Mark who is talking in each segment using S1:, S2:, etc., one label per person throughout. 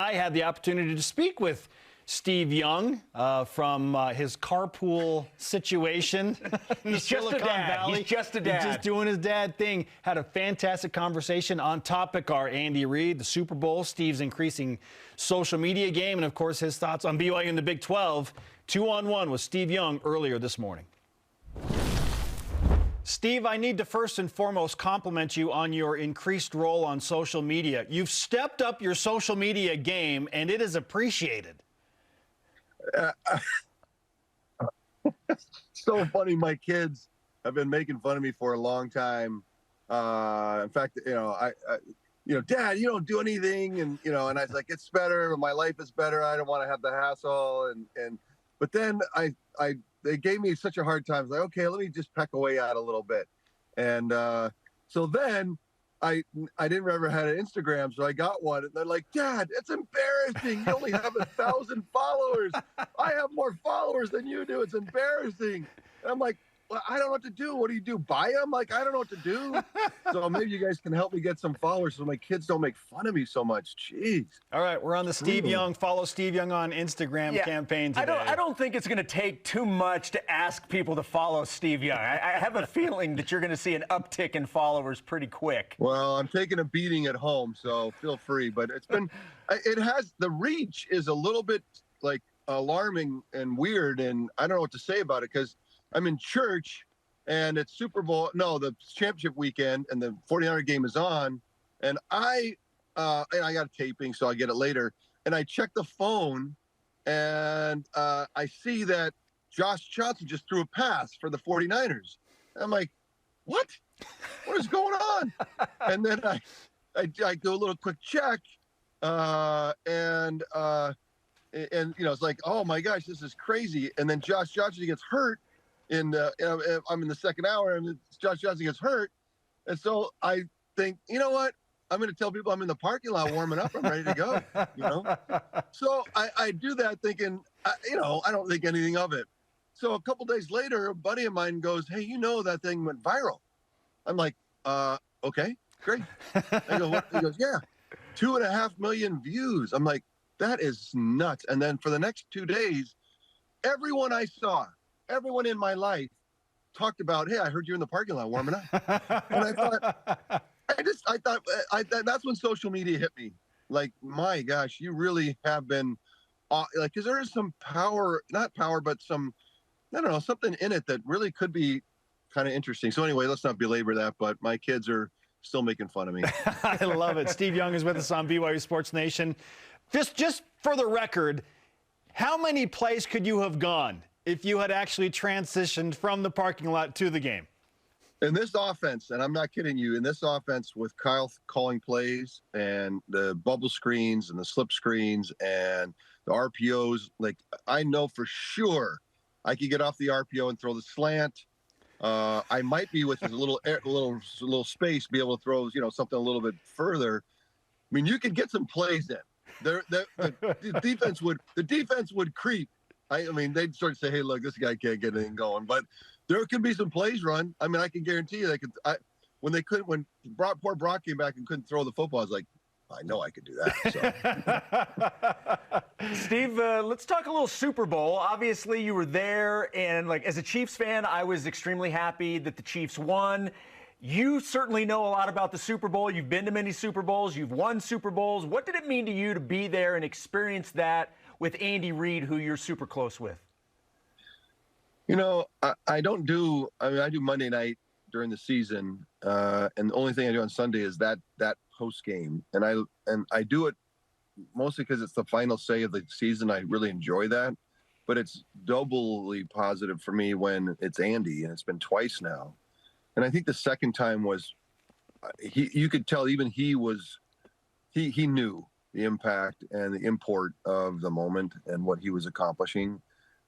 S1: I had the opportunity to speak with Steve Young from his carpool situation in
S2: He's
S1: Silicon
S2: just a dad.
S1: Valley.
S2: He's just a dad.
S1: He's just doing his dad thing. Had a fantastic conversation. On topic are Andy Reid, the Super Bowl, Steve's increasing social media game, and, of course, his thoughts on BYU in the Big 12. 2-on-1 with Steve Young earlier this morning. Steve, I need to first and foremost compliment you on your increased role on social media. You've stepped up your social media game, and it is appreciated.
S3: So funny. My kids have been making fun of me for a long time. In fact, Dad, you don't do anything, and and I was like, it's better. My life is better. I don't want to have the hassle, but then they gave me such a hard time. I was like, okay, let me just peck away at it a little bit. And so then I didn't ever had an Instagram, so I got one. And they're like, Dad, it's embarrassing. You only have 1,000 followers. I have more followers than you do. It's embarrassing. And I'm like, well, I don't know what to do. What do you do? Buy them? Like, I don't know what to do. So maybe you guys can help me get some followers so my kids don't make fun of me so much. Jeez.
S1: All right, we're on the Steve Young, follow Steve Young on Instagram campaign today.
S2: I don't think it's going to take too much to ask people to follow Steve Young. I have a feeling that you're going to see an uptick in followers pretty quick.
S3: Well, I'm taking a beating at home, so feel free. But the reach is a little bit like alarming and weird, and I don't know what to say about it because I'm in church and it's the championship weekend, and the 49er game is on, and I got a taping, so I'll get it later. And I check the phone, and I see that Josh Johnson just threw a pass for the 49ers. And I'm like, what? What is going on? And then I do a little quick check, and it's like, oh my gosh, this is crazy. And then Josh Johnson gets hurt. I'm in the second hour, and Josh Johnson gets hurt. And so I think, you know what? I'm going to tell people I'm in the parking lot warming up. I'm ready to go, So I do that thinking, I don't think anything of it. So a couple days later, a buddy of mine goes, hey, that thing went viral. I'm like, okay, great. I go, what? He goes, yeah, 2.5 million views. I'm like, that is nuts. And then for the next 2 days, everyone I saw, everyone in my life talked about, hey, I heard you in the parking lot warming up. And I thought that's when social media hit me. Like, my gosh, you really have been because there is some power, not power, but some, I don't know, something in it that really could be kind of interesting. So anyway, let's not belabor that, but my kids are still making fun of me.
S1: I love it. Steve Young is with us on BYU Sports Nation. Just for the record, how many plays could you have gone if you had actually transitioned from the parking lot to the game?
S3: In this offense, and I'm not kidding you, in this offense with Kyle calling plays and the bubble screens and the slip screens and the RPOs, like, I know for sure I could get off the RPO and throw the slant. I might be with a little space, be able to throw, something a little bit further. I mean, you could get some plays in. The defense would creep. I mean, they'd start to say, hey, look, this guy can't get anything going. But there could be some plays run. I mean, I can guarantee you they could. When poor Brock came back and couldn't throw the football, I was like, I know I could do
S2: that. So. Steve, let's talk a little Super Bowl. Obviously, you were there, and as a Chiefs fan, I was extremely happy that the Chiefs won. You certainly know a lot about the Super Bowl. You've been to many Super Bowls. You've won Super Bowls. What did it mean to you to be there and experience that with Andy Reid, who you're super close with?
S3: I do Monday night during the season, and the only thing I do on Sunday is that post game, and I do it mostly because it's the final say of the season. I really enjoy that, but it's doubly positive for me when it's Andy, and it's been twice now. And I think the second time was, you could tell even he knew the impact and the import of the moment and what he was accomplishing.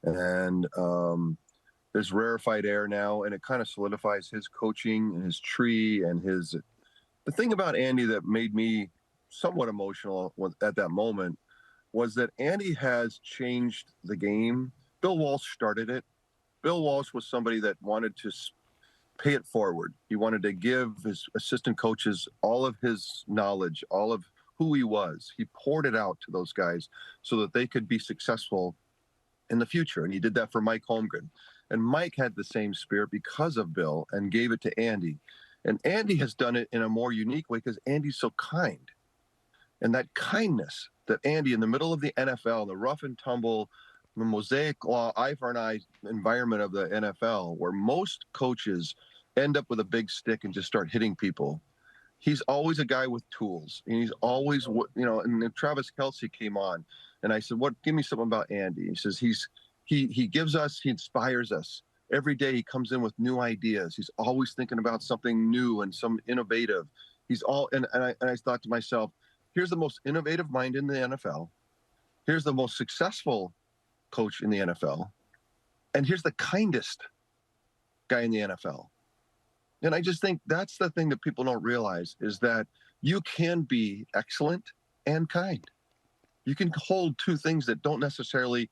S3: And there's rarefied air now, and it kind of solidifies his coaching and his tree and the thing about Andy that made me somewhat emotional at that moment was that Andy has changed the game. Bill Walsh started it. Bill Walsh was somebody that wanted to pay it forward. He wanted to give his assistant coaches all of his knowledge, all of who he was. He poured it out to those guys so that they could be successful in the future. And he did that for Mike Holmgren. And Mike had the same spirit because of Bill and gave it to Andy. And Andy has done it in a more unique way because Andy's so kind. And that kindness that Andy, in the middle of the NFL, the rough and tumble, the mosaic law, eye for an eye environment of the NFL, where most coaches end up with a big stick and just start hitting people, he's always a guy with tools. And he's always, and then Travis Kelce came on. And I said, give me something about Andy. He says, he gives us, he inspires us. Every day he comes in with new ideas. He's always thinking about something new and some innovative. And I thought to myself, here's the most innovative mind in the NFL. Here's the most successful coach in the NFL. And here's the kindest guy in the NFL. And I just think that's the thing that people don't realize is that you can be excellent and kind. You can hold two things that don't necessarily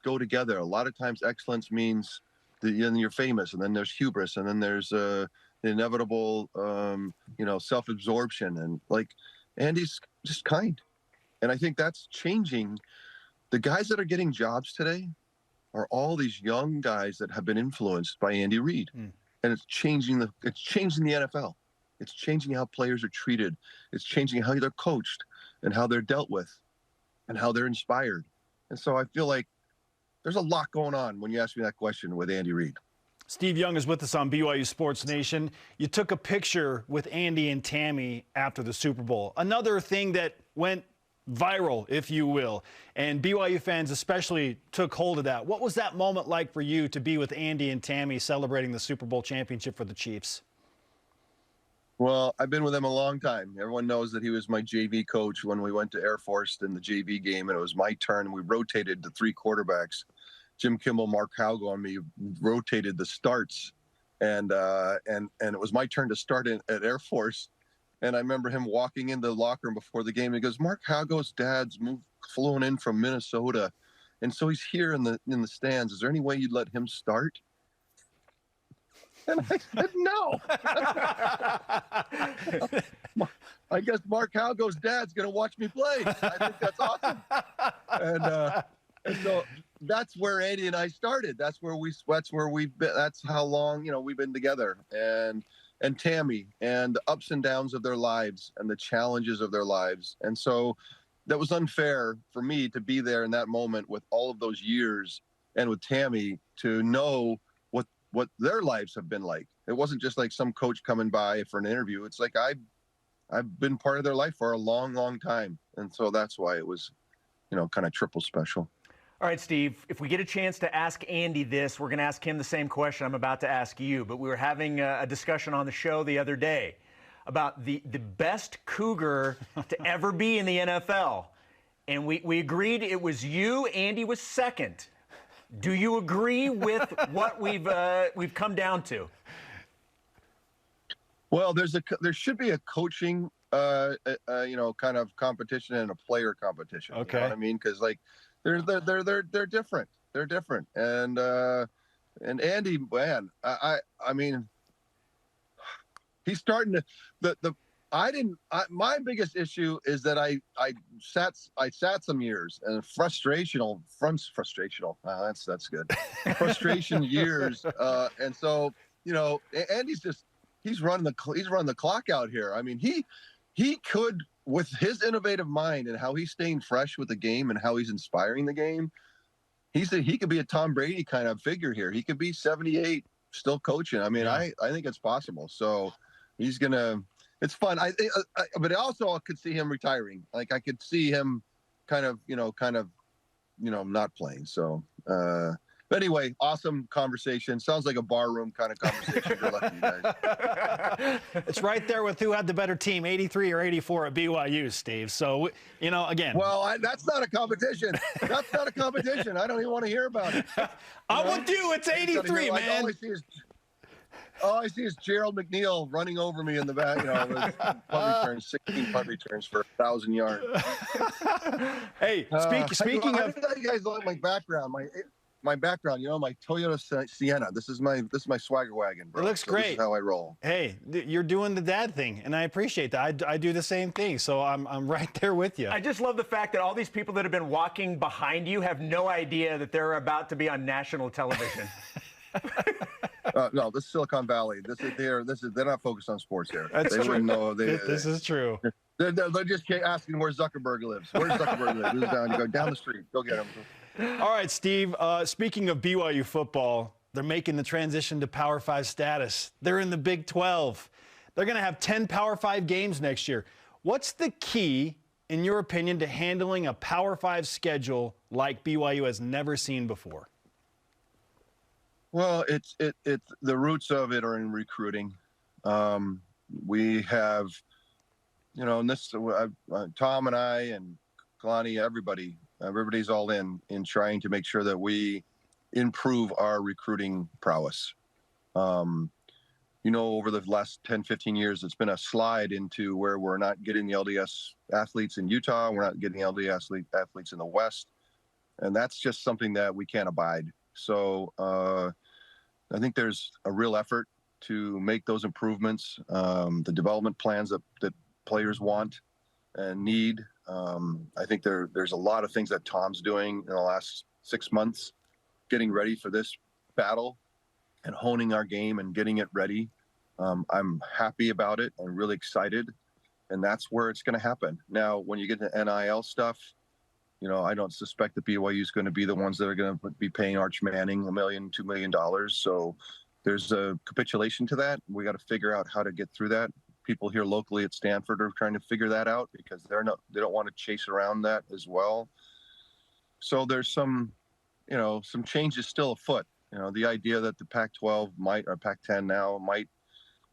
S3: go together. A lot of times excellence means then you're famous, and then there's hubris, and then there's the inevitable, self-absorption. And like Andy's just kind. And I think that's changing. The guys that are getting jobs today are all these young guys that have been influenced by Andy Reid. And it's changing the NFL. It's changing how players are treated. It's changing how they're coached and how they're dealt with and how they're inspired. And so I feel like there's a lot going on when you ask me that question with Andy Reid.
S1: Steve Young is with us on BYU Sports Nation. You took a picture with Andy and Tammy after the Super Bowl. Another thing that went viral, if you will, and BYU fans especially took hold of that. What was that moment like for you to be with Andy and Tammy celebrating the Super Bowl championship for the Chiefs?
S3: Well, I've been with him a long time. Everyone knows that he was my JV coach when we went to Air Force in the JV game, and it was my turn. We rotated the three quarterbacks. Jim Kimball, Mark Haugo, and me rotated the starts, and it was my turn to start at Air Force. And I remember him walking into the locker room before the game. And he goes, "Mark Haugo's dad's flown in from Minnesota, and so he's here in the stands. Is there any way you'd let him start?" And I said, "No." I guess Mark Haugo's dad's going to watch me play. I think that's awesome. And so that's where Andy and I started. That's how long, we've been together. And Tammy, and the ups and downs of their lives and the challenges of their lives. And so that was unfair for me to be there in that moment with all of those years and with Tammy to know what their lives have been like. It wasn't just like some coach coming by for an interview. It's like I've been part of their life for a long, long time. And so that's why it was, kind of triple special.
S2: All right, Steve, if we get a chance to ask Andy this, we're going to ask him the same question I'm about to ask you. But we were having a discussion on the show the other day about the best Cougar to ever be in the NFL. And we agreed it was you. Andy was second. Do you agree with what we've come down to?
S3: Well, there should be a coaching, kind of competition and a player competition.
S1: Okay.
S3: You know what I mean? Because they're different. They're different. And Andy, man, I mean, he's starting to my biggest issue is that I sat some years and frustrational. That's good. Frustration years. And so, Andy's he's running the clock out here. I mean, he could, with his innovative mind and how he's staying fresh with the game and how he's inspiring the game, he could be a Tom Brady kind of figure here. He could be 78 still coaching. I mean, I think it's possible. So he's it's fun. But also I could see him retiring. Like I could see him kind of not playing. So, but anyway, awesome conversation. Sounds like a barroom kind of conversation. Good luck to you guys.
S1: It's right there with who had the better team, 83 or 84 at BYU, Steve. So, again.
S3: Well, that's not a competition. That's not a competition. I don't even want to hear about it.
S1: I'm with you. It's 83, man.
S3: All I see is Gerald McNeil running over me in the back. With punt returns, 16 punt returns for 1,000 yards.
S1: Hey, speaking of,
S3: you guys like my background. my background, my Toyota Sienna. This is my swagger wagon, bro.
S1: It looks great.
S3: This is how I roll.
S1: Hey, you're doing the dad thing, and I appreciate that. I do the same thing, so I'm right there with you.
S2: I just love the fact that all these people that have been walking behind you have no idea that they're about to be on national television.
S3: No, this is Silicon Valley. They're not focused on sports here.
S1: That's
S3: they
S1: true.
S3: wouldn't know.
S1: This is true.
S3: They're just asking where Zuckerberg lives. Where's Zuckerberg live? Who's down? You go down the street. Go get him.
S1: All right, Steve. Speaking of BYU football, they're making the transition to Power 5 status. They're in the Big 12. They're going to have 10 Power 5 games next year. What's the key, in your opinion, to handling a Power 5 schedule like BYU has never seen before?
S3: Well, it's the roots of it are in recruiting. We have, and this Tom and I and Kalani, everybody's all in trying to make sure that we improve our recruiting prowess. Over the last 10, 15 years, it's been a slide into where we're not getting the LDS athletes in Utah. We're not getting LDS athletes in the West. And that's just something that we can't abide. So I think there's a real effort to make those improvements, the development plans that players want and need. I think there's a lot of things that Tom's doing in the last 6 months, getting ready for this battle and honing our game and getting it ready. I'm happy about it and really excited, and that's where it's going to happen. Now, when you get to NIL stuff, I don't suspect that BYU is going to be the ones that are going to be paying Arch Manning $1 million, $2 million. So there's a capitulation to that. We got to figure out how to get through that. People here locally at Stanford are trying to figure that out because they don't want to chase around that as well. So there's some changes still afoot. The idea that the Pac-12 or Pac-10 now might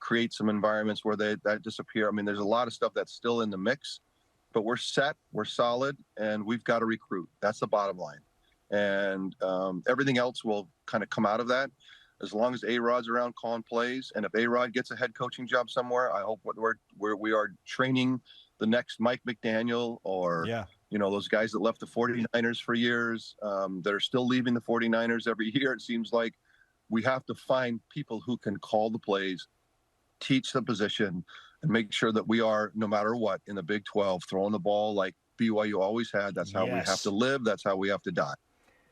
S3: create some environments where that disappear. I mean, there's a lot of stuff that's still in the mix, but we're set, we're solid, and we've got to recruit. That's the bottom line. And everything else will kind of come out of that. As long as A-Rod's around calling plays, and if A-Rod gets a head coaching job somewhere, I hope we are training the next Mike McDaniel or those guys that left the 49ers for years, that are still leaving the 49ers every year. It seems like we have to find people who can call the plays, teach the position, and make sure that we are, no matter what, in the Big 12, throwing the ball like BYU always had. That's how we have to live. That's how we have to die.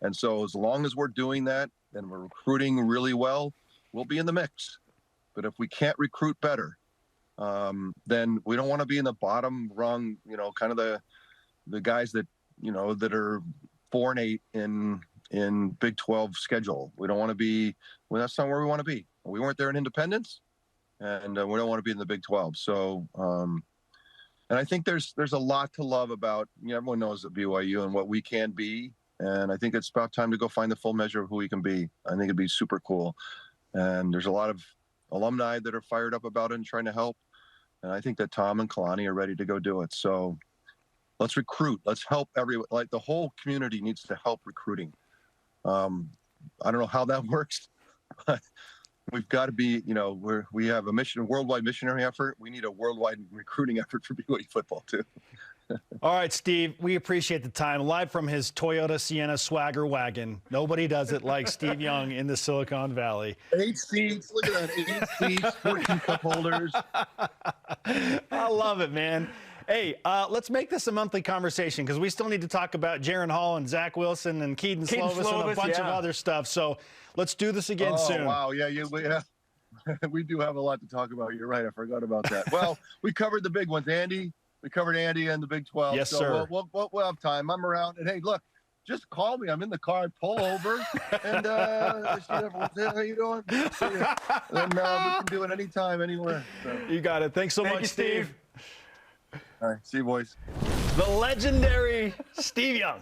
S3: And so as long as we're doing that and we're recruiting really well, we'll be in the mix. But if we can't recruit better, then we don't want to be in the bottom rung, kind of the guys that, that are 4-8 in Big 12 schedule. We don't want to be, that's not where we want to be. We weren't there in Independence, and we don't want to be in the Big 12. So, and I think there's a lot to love about, everyone knows at BYU and what we can be. And I think it's about time to go find the full measure of who we can be. I think it'd be super cool. And there's a lot of alumni that are fired up about it and trying to help. And I think that Tom and Kalani are ready to go do it. So let's recruit. Let's help everyone. Like the whole community needs to help recruiting. I don't know how that works, but we've got to be, we have a worldwide missionary effort. We need a worldwide recruiting effort for BYU football too.
S1: All right, Steve, we appreciate the time. Live from his Toyota Sienna swagger wagon. Nobody does it like Steve Young in the Silicon Valley.
S3: 8 seats. Look at that. 8 seats, 14 cup holders.
S1: I love it, man. Hey, let's make this a monthly conversation because we still need to talk about Jaron Hall and Zach Wilson and Keaton Slovis and a bunch of other stuff. So let's do this again soon.
S3: Oh, wow. Yeah, we do have a lot to talk about. You're right. I forgot about that. Well, we covered the big ones, Andy. We covered Andy and the Big 12.
S1: Yes,
S3: so
S1: sir.
S3: We'll have time. I'm around. And, hey, look, just call me. I'm in the car. Pull over. And how you doing? And we can do it anytime, anywhere. So.
S1: You got it. Thanks so much, Steve.
S3: All right. See you, boys.
S1: The legendary Steve Young.